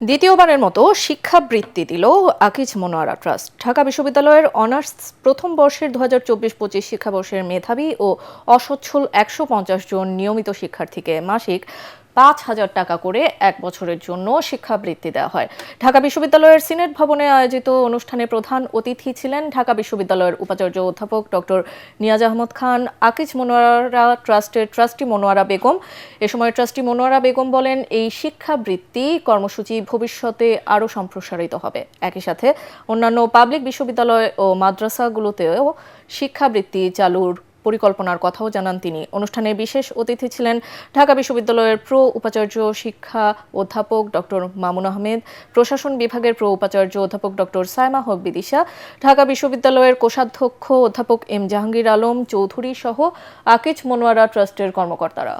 দ্বিতীয়বারের মতো শিক্ষাবৃত্তি দিল আকিজ মনোয়ারা ট্রাস্ট। ঢাকা বিশ্ববিদ্যালয়ের অনার্স প্রথম বর্ষের ২০২৪-২৫ শিক্ষাবর্ষের মেধাবী ও অসচ্ছল ১৫০ জন নিয়মিত শিক্ষার্থীকে মাসিক ৫,০০০ টাকা করে এক বছরের জন্য শিক্ষাবৃত্তি দেওয়া হয়। ঢাকা বিশ্ববিদ্যালয়ের সিনেট ভবনে আয়োজিত অনুষ্ঠানে প্রধান অতিথি ছিলেন ঢাকা বিশ্ববিদ্যালয়ের উপাচার্য অধ্যাপক ডক্টর নিয়াজ আহমদ খান, আকিজ মনোয়ারা ট্রাস্টের ট্রাস্টি মনোয়ারা বেগম। এ সময় ট্রাস্টি মনোয়ারা বেগম বলেন, এই শিক্ষাবৃত্তি কর্মসূচি ভবিষ্যতে আরও সম্প্রসারিত হবে। একই সাথে অন্যান্য পাবলিক বিশ্ববিদ্যালয় ও মাদ্রাসাগুলোতেও শিক্ষাবৃত্তি চালুর পরিকল্পনার কথাও জানান তিনি। অনুষ্ঠানে বিশেষ অতিথি ছিলেন ঢাকা বিশ্ববিদ্যালয়ের প্রো উপাচার্য শিক্ষা অধ্যাপক ডক্টর মামুন আহমেদ, প্রশাসন বিভাগের প্রো উপাচার্য অধ্যাপক ডক্টর সায়মা হক বিদিশা, ঢাকা বিশ্ববিদ্যালয়ের কোষাধ্যক্ষ অধ্যাপক এম জাহাঙ্গীর আলম চৌধুরী সহ আকিজ মনোয়ারা ট্রাস্টের কর্মকর্তারা।